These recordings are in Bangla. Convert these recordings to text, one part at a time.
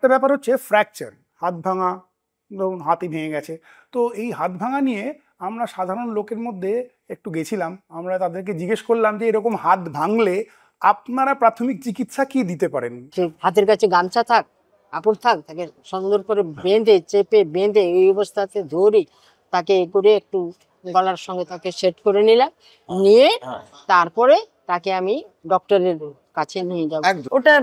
একটা ব্যাপার হচ্ছে ফ্র্যাকচার, হাত ভাঙা, ধরুন হাতই ভেঙে গেছে। তো এই হাত ভাঙা নিয়ে আমরা সাধারণ লোকের মধ্যে একটু গেছিলাম, আমরা তাদেরকে জিজ্ঞেস করলাম যে এরকম হাত ভাঙলে আপনারা প্রাথমিক চিকিৎসা কি দিতে পারেন। সে হাতের কাছে গামছা থাক, কাপড় থাক, তাকে সুন্দর করে বেঁধে চেপে বেঁধে এই অবস্থাতে ধরে তাকে এ করে একটু গলার সঙ্গে তাকে সেট করে নিলাম, নিয়ে তারপরে তাকে আমি ডক্টরের কাছে নিয়ে যাবো। ওটা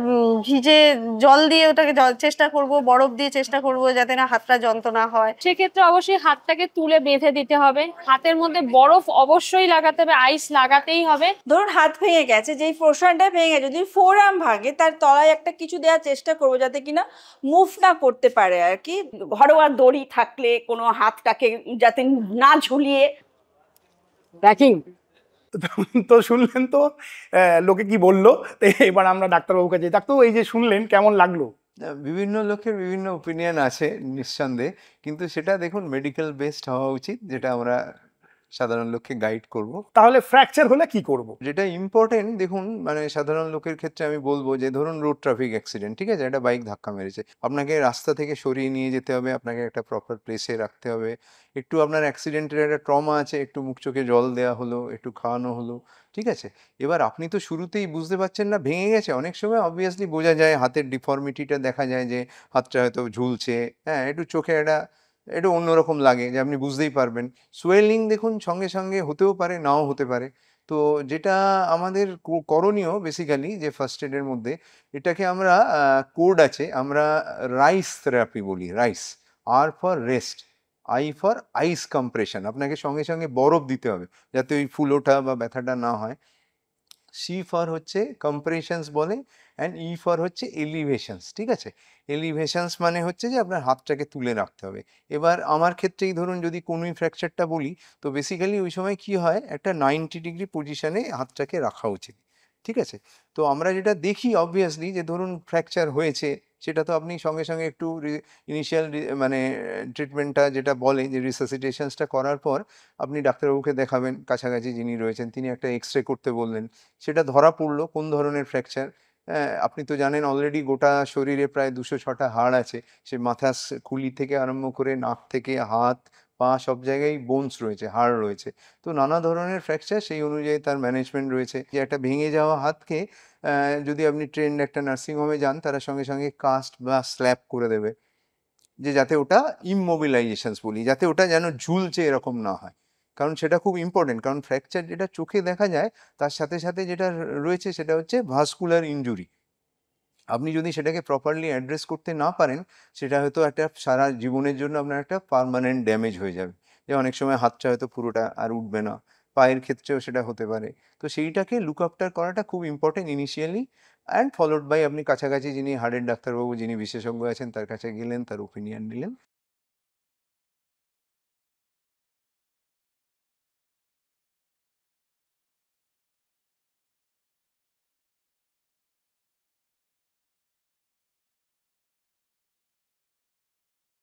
ভিজে জল দিয়ে ওটাকে চেষ্টা করব, বরফ দিয়ে চেষ্টা করব যাতে না হাতটা যন্ত্রণা হয়। সেক্ষেত্রে অবশ্যই হাতটাকে তুলে বেঁধে দিতে হবে, হাতের মধ্যে বরফ অবশ্যই লাগাতে হবে, আইস লাগাতেই হবে। ধরুন হাত ভেঙে গেছে, যেই পোর্শনটা ভেঙে গেছে, যদি ফোর আর্ম ভাগে তার তলায় একটা কিছু দেওয়ার চেষ্টা করবো যাতে কিনা মুভ না করতে পারে আর কি। ঘরোয়া দড়ি থাকলে কোনো হাতটাকে যাতে না ঝুলিয়ে প্যাকিং। তো শুনলেন তো লোকে কি বললো। তো এবার আমরা ডাক্তারবাবুর কাছে, ডাক্তারবাবু এই যে শুনলেন কেমন লাগলো? বিভিন্ন লোকের বিভিন্ন ওপিনিয়ন আছে নিঃসন্দেহে, কিন্তু সেটা দেখুন মেডিকেল বেসড হওয়া উচিত, যেটা আমরা সাধারণ লোককে গাইড করব। তাহলে ফ্র্যাকচার হলে কি করব? যেটা ইম্পর্টেন্ট দেখুন, মানে সাধারণ লোকের ক্ষেত্রে আমি বলবো যে ধরুন রোড ট্রাফিক অ্যাক্সিডেন্ট, ঠিক আছে, একটা বাইক ধাক্কা মেরেছে, আপনাকে রাস্তা থেকে সরিয়ে নিয়ে যেতে হবে, আপনাকে একটা প্রপার প্লেসে রাখতে হবে, একটু আপনার অ্যাক্সিডেন্টের একটা ট্রমা আছে, একটু মুখ চোখে জল দেওয়া হলো, একটু খাওয়ানো হলো, ঠিক আছে। এবার আপনি তো শুরুতেই বুঝতে পারছেন না ভেঙে গেছে, অনেক সময় অবভিয়াসলি বোঝা যায়, হাতের ডিফর্মিটিটা দেখা যায় যে হাতটা হয়তো ঝুলছে, হ্যাঁ, একটু চোখে একটু অন্যরকম লাগে, যে আপনি বুঝতেই পারবেন। সোয়েলিং দেখুন সঙ্গে সঙ্গে হতেও পারে, নাও হতে পারে। তো যেটা আমাদের করণীয় বেসিক্যালি, যে ফার্স্ট এডের মধ্যে এটাকে আমরা কোড আছে, আমরা রাইস থেরাপি বলি। RICE, R for rest, I for ice compression, আপনাকে সঙ্গে সঙ্গে বরফ দিতে হবে যাতে ওই ফুলোটা বা ব্যথাটা না হয়। সি ফর হচ্ছে কম্প্রেশনস বলে, অ্যান্ড ই ফর হচ্ছে এলিভেশনস, ঠিক আছে। এলিভেশনস মানে হচ্ছে যে আপনার হাতটাকে তুলে রাখতে হবে। এবার আমার ক্ষেত্রেই ধরুন যদি কনুই ফ্র্যাকচারটা বলি, তো বেসিক্যালি ওই সময় কি হয়, একটা 90 ডিগ্রি পজিশনে হাতটাকে রাখা উচিত, ঠিক আছে। তো আমরা যেটা দেখি অবভিয়াসলি, যে ধরুন ফ্র্যাকচার হয়েছে, সেটা তো আপনি সঙ্গে সঙ্গে একটু ইনিশিয়াল মানে ট্রিটমেন্টটা যেটা বলে যে রিসাসিটেশনসটা করার পর আপনি ডাক্তারবাবুকে দেখাবেন, কাছাকাছি যিনি রয়েছেন তিনি একটা এক্স-রে করতে বললেন, সেটা ধরা পড়লো কোন ধরনের ফ্র্যাকচার। আপনি তো জানেন অলরেডি গোটা শরীরে প্রায় 206টা হাড় আছে, সে মাথা খুলি থেকে আরম্ভ করে নাক থেকে হাত পা সব জায়গায় বোনস রয়েছে, হাড় রয়েছে। তো নানা ধরনের ফ্র্যাকচার, সেই অনুযায়ী তার ম্যানেজমেন্ট রয়েছে। যে একটা ভেঙে যাওয়া হাতকে যদি আপনি ট্রেন্ড একটা নার্সিংহোমে যান, তারা সঙ্গে সঙ্গে কাস্ট বা স্ল্যাপ করে দেবে, যে যাতে ওটা ইমমোবিলাইজেশনস বলি, যাতে ওটা যেন ঝুলছে এরকম না হয়। কারণ সেটা খুব ইম্পর্টেন্ট, কারণ ফ্র্যাকচার যেটা চোখে দেখা যায় তার সাথে সাথে যেটা রয়েছে সেটা হচ্ছে ভাস্কুলার ইনজুরি। আপনি যদি সেটাকে প্রপারলি অ্যাড্রেস করতে না পারেন, সেটা হয়তো একটা সারা জীবনের জন্য আপনার একটা পার্মানেন্ট ড্যামেজ হয়ে যাবে। যে অনেক সময় হাতটা হয়তো পুরোটা আর উঠবে না, পায়ের ক্ষেত্রেও সেটা হতে পারে। তো সেইটাকে লুক আফটার করাটা খুব important initially, and followed by আপনি কাছাকাছি যিনি হাড়ের ডাক্তারবাবু, যিনি বিশেষজ্ঞ আছেন, তার কাছে গেলেন, তার ওপিনিয়ন নিলেন।